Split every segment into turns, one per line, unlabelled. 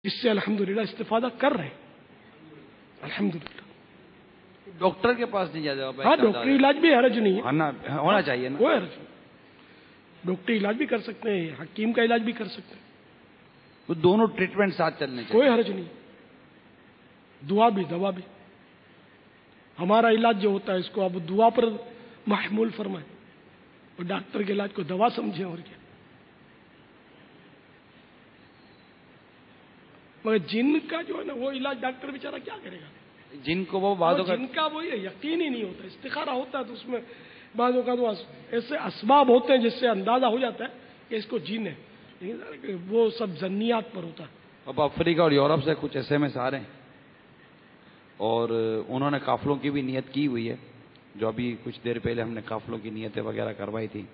اس سے الحمدللہ استفادہ کر رہے ہیں الحمدللہ.
ڈاکٹر کے پاس نہیں جاتے؟
ہاں ڈاکٹری علاج بھی حرج نہیں ہے،
ہونا چاہیے نا.
کوئی حرج نہیں، ڈاکٹری علاج بھی کر سکتے ہیں، حکیم کا علاج بھی کر سکتے ہیں،
وہ دونوں ٹریٹمنٹ ساتھ چلنے چاہیے.
کوئی حرج نہیں. دعا بھی دوا بھی. ہمارا علاج جو ہوتا ہے اس کو اب دعا پر محمول فرمائیں اور ڈاکٹر کے علاج کو دوا سمجھیں. اور کیا. مگر جن کا جو ہے نا وہ علاج ڈاکٹر بیچارہ کیا کرے گا؟
جن کو وہ بعض
جن کا وہ یقین ہی نہیں ہوتا، استخارہ ہوتا ہے تو اس میں بعض اوقات تو ایسے اسباب ہوتے ہیں جس سے اندازہ ہو جاتا ہے کہ اس کو جن ہے، لیکن وہ سب ظنیات پر ہوتا ہے.
اب افریقہ اور یورپ سے کچھ SMS آ رہے ہیں اور انہوں نے قافلوں کی بھی نیت کی ہوئی ہے، جو ابھی کچھ دیر پہلے ہم نے قافلوں کی نیتیں وغیرہ کروائی تھی.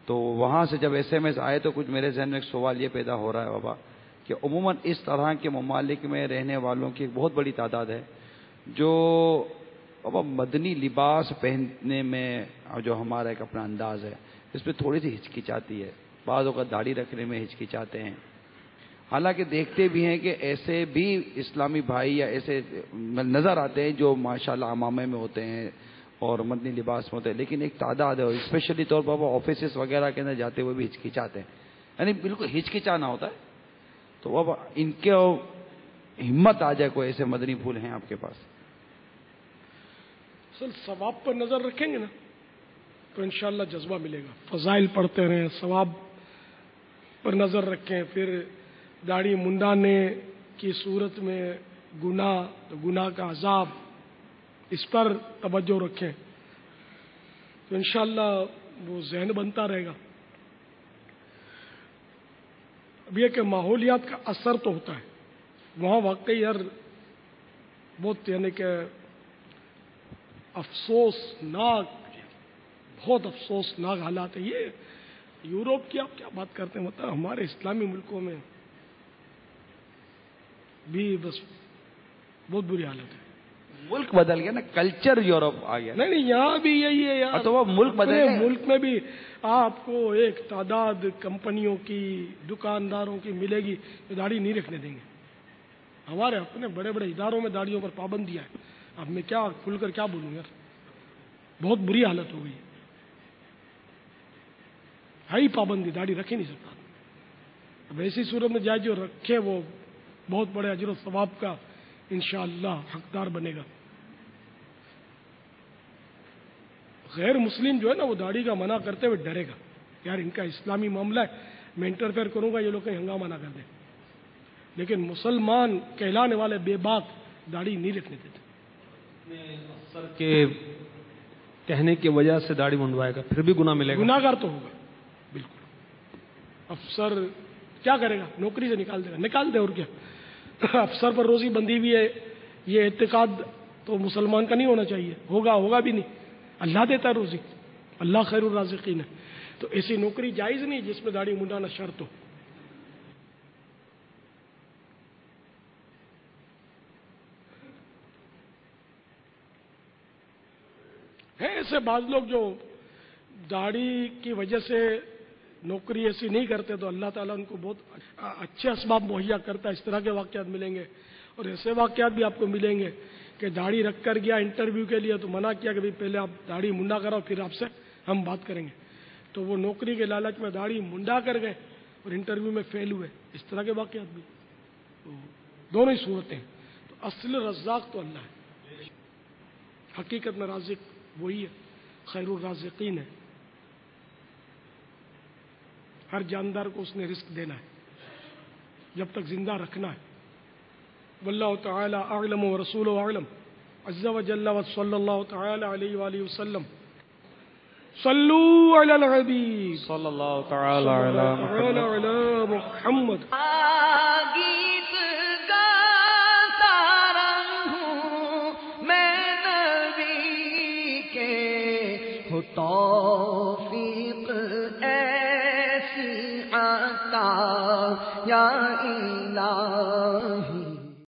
تو وہاں سے جب SMS آئے تو کچھ میرے ذہن میں ایک سوال یہ پیدا ہو رہا ہے بابا کہ عموماً اس طرح کے ممالک میں رہنے والوں کی ایک بہت بڑی تعداد ہے جو بابا مدنی لباس پہننے میں جو ہمارا ایک اپنا انداز ہے اس پہ تھوڑی سی ہچکچاتی ہے. بعض اوقات داڑھی رکھنے میں ہچکچاتے ہیں، حالانکہ دیکھتے بھی ہیں کہ ایسے بھی اسلامی بھائی یا ایسے نظر آتے ہیں جو ماشاءاللہ عمامے میں ہوتے ہیں اور مدنی لباس میں ہوتے ہیں، لیکن ایک تعداد ہے اور اسپیشلی طور پر وہ آفیسز وغیرہ کے اندر جاتے ہوئے بھی ہچکچاتے ہیں، یعنی بالکل ہچکچانا ہوتا ہے. تو بابا ان کے ہمت آ جائے، کوئی ایسے مدنی پھول ہیں آپ کے پاس؟
اصل ثواب پر نظر رکھیں گے نا تو انشاءاللہ جذبہ ملے گا. فضائل پڑھتے رہیں، ثواب پر نظر رکھیں. پھر داڑھی منڈانے کی صورت میں گناہ، تو گناہ کا عذاب، اس پر توجہ رکھیں تو انشاءاللہ وہ ذہن بنتا رہے گا. اب یہ کہ ماحولیات کا اثر تو ہوتا ہے وہاں واقعی یار بہت، یعنی کہ افسوسناک، بہت افسوسناک حالات ہے. یہ یورپ کی آپ کیا بات کرتے ہیں، مطلب ہمارے اسلامی ملکوں میں بھی بس بہت بری حالت ہے.
ملک بدل گیا نا، کلچر یورپ آ گیا.
نہیں یہاں بھی یہی ہے یار.
تو وہ ملک بدل گیا.
ملک میں بھی آپ کو ایک تعداد کمپنیوں کی، دکانداروں کی ملے گی جو داڑھی نہیں رکھنے دیں گے. ہمارے اپنے بڑے بڑے اداروں میں داڑھیوں پر پابندیاں ہیں. اب میں کیا کھل کر کیا بولوں یار، بہت بری حالت ہو گئی ہے ہی پابندی، داڑھی رکھ ہی نہیں سکتا. اب ایسی صورت میں جائے جو رکھے وہ بہت بڑے اجر و ثواب کا انشاءاللہ حقدار بنے گا. غیر مسلم جو ہے نا وہ داڑھی کا منع کرتے ہوئے ڈرے گا، یار ان کا اسلامی معاملہ ہے، میں انٹرفیئر کروں گا یہ لوگ کہیں ہنگامہ نہ کر دیں. لیکن مسلمان کہلانے والے بے باک داڑھی نہیں رکھنے دیتے.
افسر کے کہنے کی وجہ سے داڑھی منڈوائے گا پھر بھی گناہ ملے گا.
گناہگار تو ہوگا بالکل. افسر کیا کرے گا؟ نوکری سے نکال دے گا، نکال دے اور کیا. افسر پر روزی بندی بھی ہے، یہ اعتقاد تو مسلمان کا نہیں ہونا چاہیے. ہوگا بھی نہیں. اللہ دیتا ہے روزی، اللہ خیر الرازقین ہے. تو ایسی نوکری جائز نہیں جس میں داڑھی منڈانا شرط ہو. ہے ایسے بعض لوگ جو داڑھی کی وجہ سے نوکری ایسی نہیں کرتے تو اللہ تعالیٰ ان کو بہت اچھے اسباب مہیا کرتا ہے. اس طرح کے واقعات ملیں گے اور ایسے واقعات بھی آپ کو ملیں گے کہ داڑھی رکھ کر گیا انٹرویو کے لیے تو منع کیا کہ بھائی پہلے آپ داڑھی منڈا کراؤ پھر آپ سے ہم بات کریں گے. تو وہ نوکری کے لالچ میں داڑھی منڈا کر گئے اور انٹرویو میں فیل ہوئے. اس طرح کے واقعات بھی تو دونوں ہی صورتیں. تو اصل رزاق تو اللہ ہے، حقیقت میں رازق وہی ہے، خیر الرازقین ہے. ہر جاندار کو اس نے رزق دینا ہے جب تک زندہ رکھنا ہے. واللہ تعالی اعلم ورسولہ اعلم عز وجل وصلی اللہ تعالی علیہ وآلہ وسلم. صلو علی الحبیب
صلی اللہ تعالی علی
محمد.
گیت گاتا رہوں میں نبی کے، تو